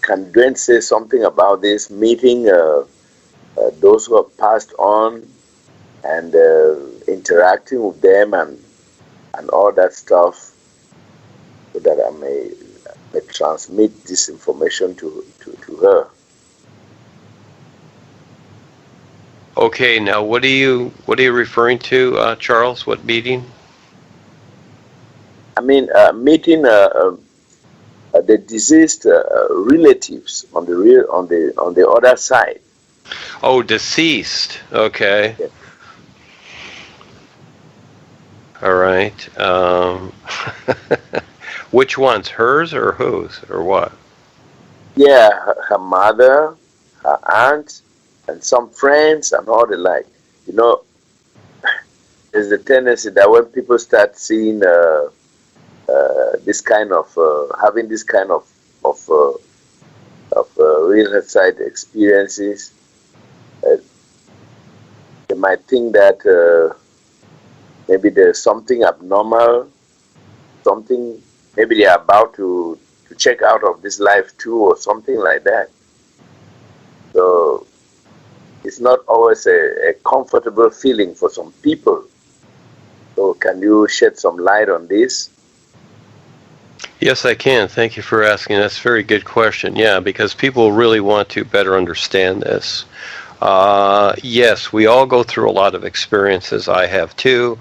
Can Duane say something about this meeting those who have passed on and interacting with them and all that stuff so that I may transmit this information to her? Okay, now what are you referring to, Charles? What meeting? I mean, meeting the deceased relatives on the other side. Oh, deceased. Okay. Yeah, All right. Which ones? Hers or whose or what? yeah, her mother, her aunt, and some friends and all the like. You know, there's a tendency that when people start seeing this kind of having this kind of real side experiences, uh, they might think that maybe there's something abnormal, something maybe they are about to check out of this life too, or something like that. So it's not always a comfortable feeling for some people. So can you shed some light on this? Yes, I can. Thank you for asking. That's a very good question. Yeah, because people really want to better understand this. Yes, we all go through a lot of experiences. I have too.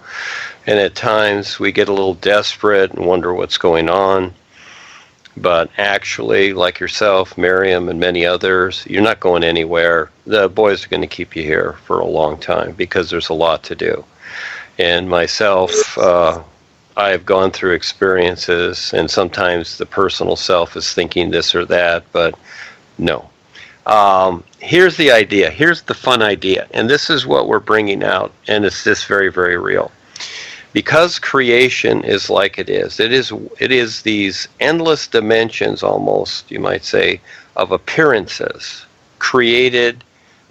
And at times we get a little desperate and wonder what's going on. But actually, like yourself, Miriam, and many others, you're not going anywhere. The boys are going to keep you here for a long time because there's a lot to do. And myself, I have gone through experiences, and sometimes the personal self is thinking this or that, but no. Here's the idea. Here's the fun idea. And this is what we're bringing out, and it's this very, very real. Because creation is like it is these endless dimensions, almost, you might say, of appearances, created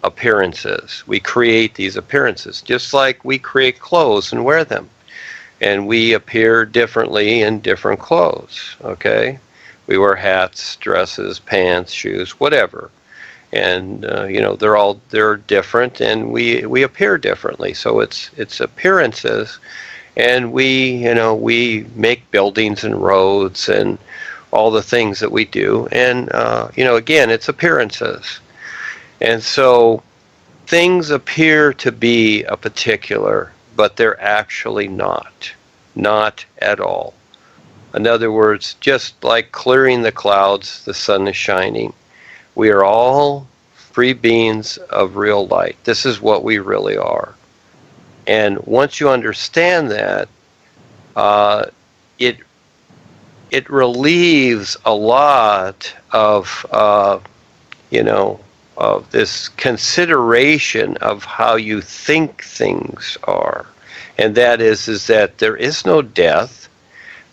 appearances. We create these appearances, just like we create clothes and wear them. And we appear differently in different clothes, okay? We wear hats, dresses, pants, shoes, whatever. And, they're different, and we appear differently. So it's appearances. And we make buildings and roads and all the things that we do. And, again, it's appearances. And so things appear to be a particular, but they're actually not at all. In other words, just like clearing the clouds, the sun is shining. We are all free beings of real light. This is what we really are. And once you understand that, it relieves a lot of of this consideration of how you think things are, and that is that there is no death,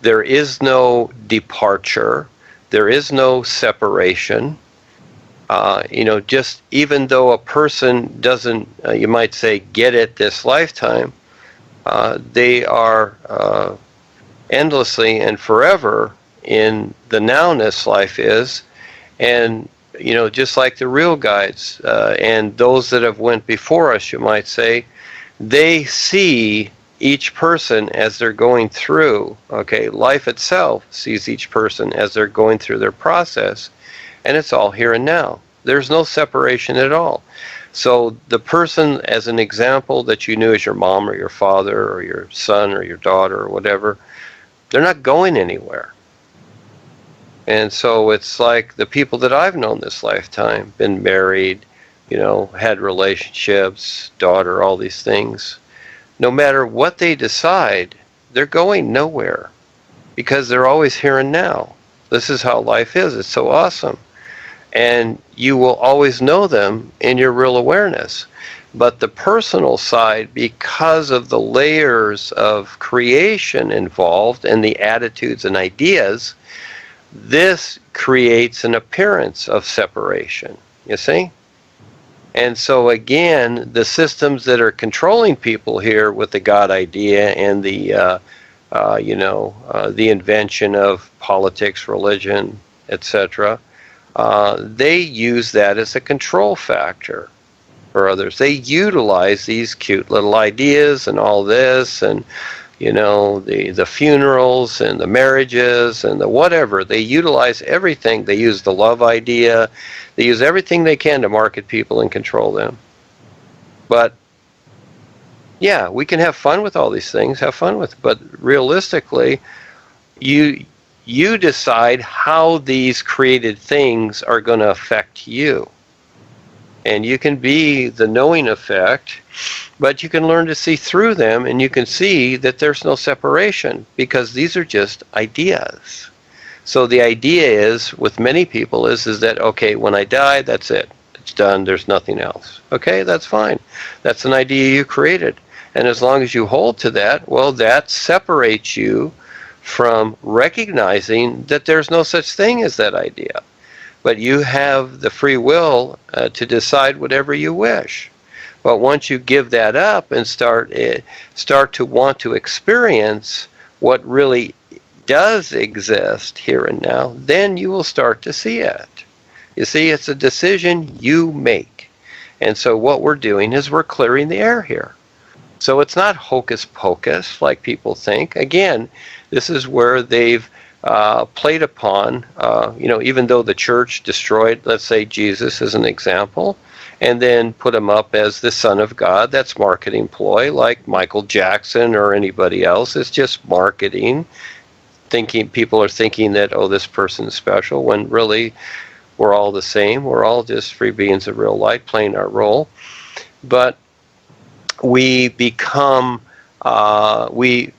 there is no departure, there is no separation. Just even though a person doesn't, you might say, get it this lifetime, they are endlessly and forever in the nowness life is. And, just like the real guides and those that have went before us, you might say, they see each person as they're going through, okay? Life itself sees each person as they're going through their process. And it's all here and now. There's no separation at all. So the person, as an example, that you knew as your mom or your father or your son or your daughter or whatever, they're not going anywhere. And so it's like the people that I've known this lifetime, been married, had relationships, daughter, all these things. No matter what they decide, they're going nowhere because they're always here and now. This is how life is. It's so awesome. And you will always know them in your real awareness. But the personal side, because of the layers of creation involved and the attitudes and ideas, this creates an appearance of separation, you see? And so again, the systems that are controlling people here with the God idea and the invention of politics, religion, etc., they use that as a control factor for others. They utilize these cute little ideas and all this, and the funerals and the marriages and the whatever. They utilize everything. They use the love idea. They use everything they can to market people and control them. But yeah, we can have fun with all these things, have fun with it, but realistically, you decide how these created things are going to affect you. And you can be the knowing effect, but you can learn to see through them, and you can see that there's no separation, because these are just ideas. So the idea is, with many people, is that, okay, when I die, that's it. It's done. There's nothing else. Okay, that's fine. That's an idea you created. And as long as you hold to that, well, that separates you from recognizing that there's no such thing as that idea. But you have the free will to decide whatever you wish. But once you give that up and start to want to experience what really does exist here and now, then you will start to see it. You see, it's a decision you make. And so what we're doing is we're clearing the air here. So it's not hocus pocus like people think. Again, this is where they've played upon, even though the church destroyed, let's say, Jesus as an example, and then put him up as the Son of God. That's marketing ploy, like Michael Jackson or anybody else. It's just marketing. People are thinking that, oh, this person's special, when really we're all the same. We're all just free beings of real light playing our role. But we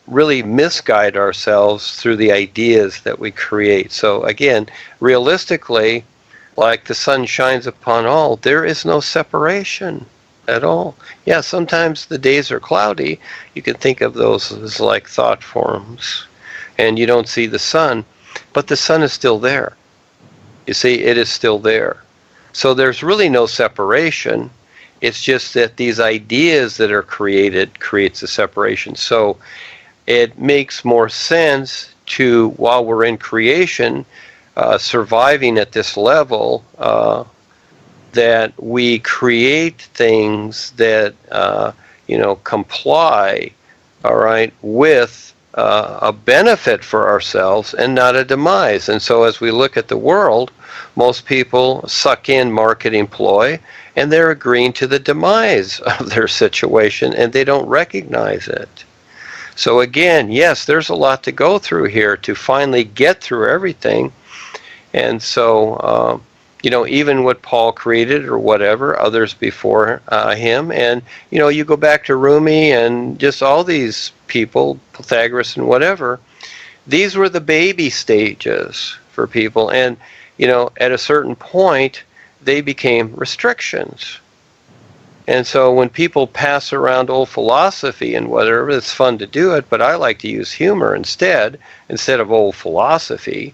really misguide ourselves through the ideas that we create. So again, realistically, like the sun shines upon all, there is no separation at all. Yeah, sometimes the days are cloudy. You can think of those as like thought forms, and you don't see the sun, but the sun is still there. You see, it is still there. So there's really no separation. It's just that these ideas that are created creates a separation. So it makes more sense to, while we're in creation, surviving at this level, that we create things that comply, all right, with a benefit for ourselves and not a demise. And so as we look at the world, most people suck in marketing ploy, and they're agreeing to the demise of their situation, and they don't recognize it. So again, yes, there's a lot to go through here to finally get through everything. And so, even what Paul created or whatever, others before him, and, you go back to Rumi and just all these people, Pythagoras and whatever, these were the baby stages for people. And, at a certain point, they became restrictions. And so when people pass around old philosophy and whatever, it's fun to do it, but I like to use humor instead of old philosophy,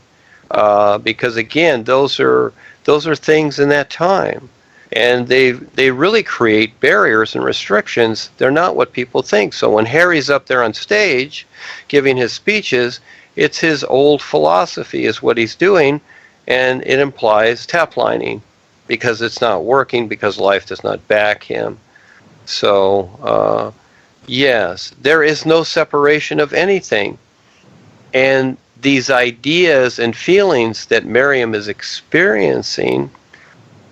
because again, those are things in that time, and they really create barriers and restrictions. They're not what people think. So when Harry's up there on stage giving his speeches, it's his old philosophy is what he's doing, and it implies taplining, because it's not working, because life does not back him. So, yes, there is no separation of anything. And these ideas and feelings that Miriam is experiencing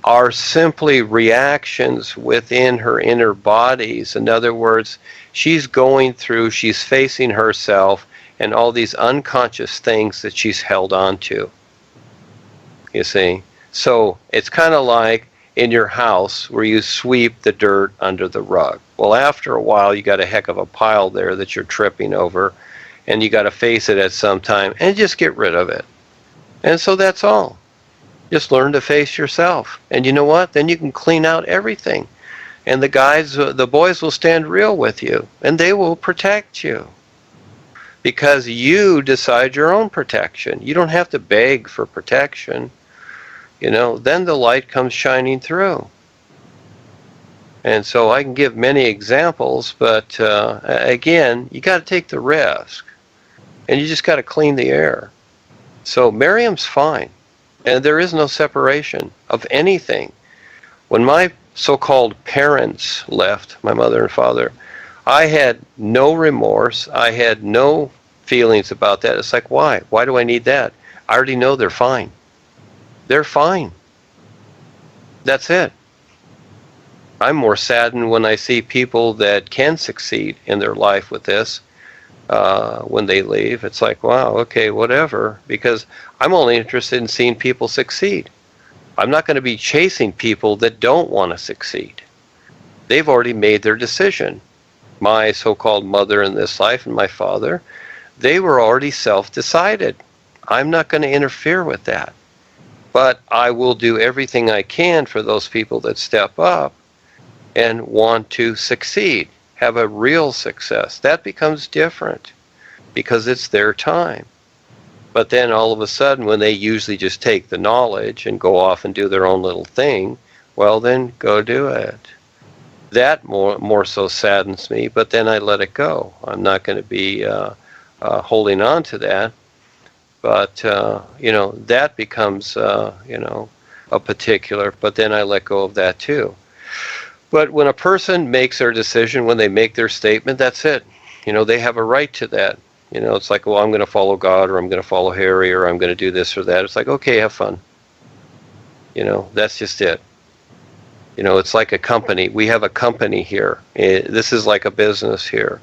are simply reactions within her inner bodies. In other words, she's facing herself and all these unconscious things that she's held on to. You see? So it's kind of like in your house where you sweep the dirt under the rug. Well, after a while, you got a heck of a pile there that you're tripping over, and you got to face it at some time and just get rid of it. And so that's all. Just learn to face yourself. And you know what? Then you can clean out everything. And the boys will stand real with you, and they will protect you, because you decide your own protection. You don't have to beg for protection. Then the light comes shining through. And so I can give many examples, but again, you got to take the risk, and you just got to clean the air. So Miriam's fine. And there is no separation of anything. When my so-called parents left, my mother and father, I had no remorse. I had no feelings about that. It's like, why? Why do I need that? I already know they're fine. They're fine. That's it. I'm more saddened when I see people that can succeed in their life with this when they leave. It's like, wow, okay, whatever, because I'm only interested in seeing people succeed. I'm not going to be chasing people that don't want to succeed. They've already made their decision. My so-called mother in this life and my father, they were already self-decided. I'm not going to interfere with that. But I will do everything I can for those people that step up and want to succeed, have a real success. That becomes different because it's their time. But then all of a sudden, when they usually just take the knowledge and go off and do their own little thing, well, then go do it. That more so saddens me, but then I let it go. I'm not going to be holding on to that. But, that becomes, a particular, but then I let go of that too. But when a person makes their decision, when they make their statement, that's it. They have a right to that. It's like, well, I'm going to follow God, or I'm going to follow Harry, or I'm going to do this or that. It's like, okay, have fun. That's just it. It's like a company. We have a company here. This is like a business here.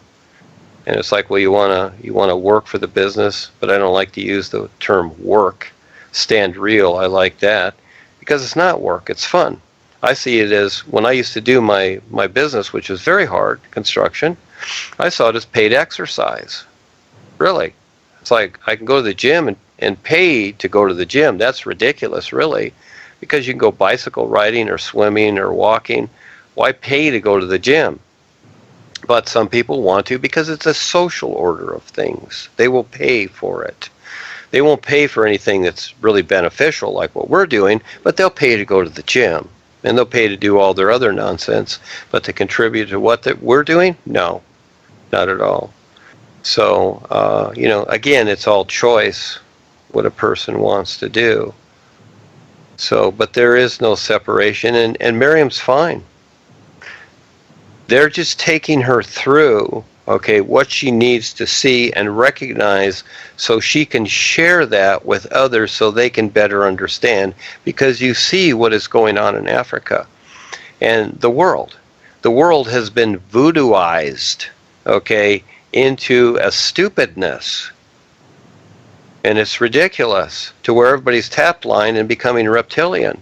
And it's like, well, you wanna work for the business, but I don't like to use the term work. Stand real, I like that, because it's not work, it's fun. I see it as, when I used to do my business, which was very hard, construction, I saw it as paid exercise. Really. It's like, I can go to the gym and pay to go to the gym. That's ridiculous, really, because you can go bicycle riding or swimming or walking. Why pay to go to the gym? But some people want to because it's a social order of things. They will pay for it. They won't pay for anything that's really beneficial like what we're doing, but they'll pay to go to the gym. And they'll pay to do all their other nonsense. But to contribute to what we're doing? No, not at all. So, again, it's all choice, what a person wants to do. So, but there is no separation, and Miriam's fine. They're just taking her through, what she needs to see and recognize so she can share that with others so they can better understand, because you see what is going on in Africa and the world. The world has been voodooized, into a stupidness. And it's ridiculous to where everybody's tap line and becoming reptilian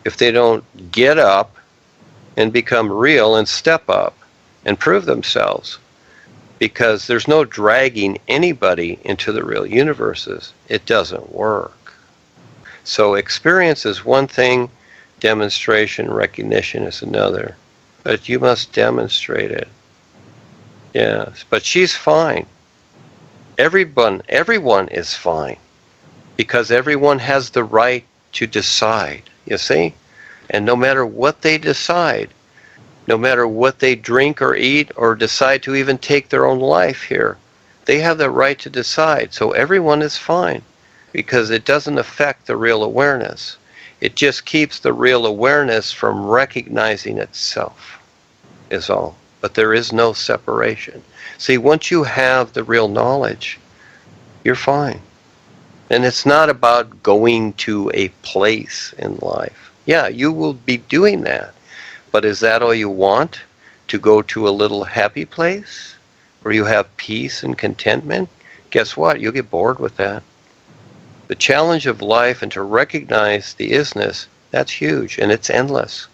if they don't get up and become real and step up and prove themselves, because there's no dragging anybody into the real universes. It doesn't work. So experience is one thing, demonstration, recognition is another, but you must demonstrate it. Yes, but she's fine. Everyone is fine, because everyone has the right to decide, you see? And no matter what they decide, no matter what they drink or eat or decide to even take their own life here, they have the right to decide. So everyone is fine, because it doesn't affect the real awareness. It just keeps the real awareness from recognizing itself, is all. But there is no separation. See, once you have the real knowledge, you're fine. And it's not about going to a place in life. Yeah, you will be doing that. But is that all you want? To go to a little happy place where you have peace and contentment? Guess what? You'll get bored with that. The challenge of life, and to recognize the isness, that's huge, and it's endless.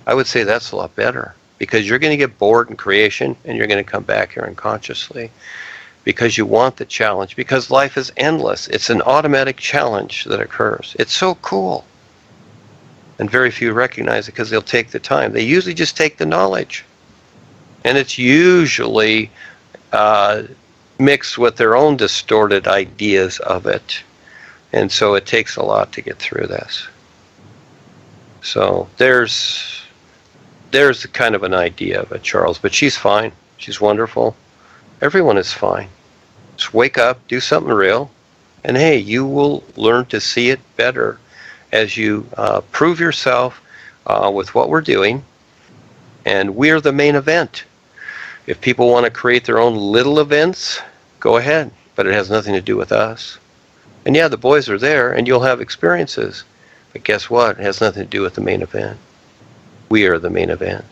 I would say that's a lot better, because you're going to get bored in creation, and you're going to come back here unconsciously, because you want the challenge, because life is endless. It's an automatic challenge that occurs. It's so cool. And very few recognize it because they'll take the time. They usually just take the knowledge. And it's usually mixed with their own distorted ideas of it. And so it takes a lot to get through this. So there's kind of an idea of it, Charles. But she's fine. She's wonderful. Everyone is fine. Just wake up, do something real, And hey, you will learn to see it better as you prove yourself with what we're doing. And we're the main event. If people want to create their own little events, go ahead. But it has nothing to do with us. And yeah, the boys are there and you'll have experiences. But guess what? It has nothing to do with the main event. We are the main event.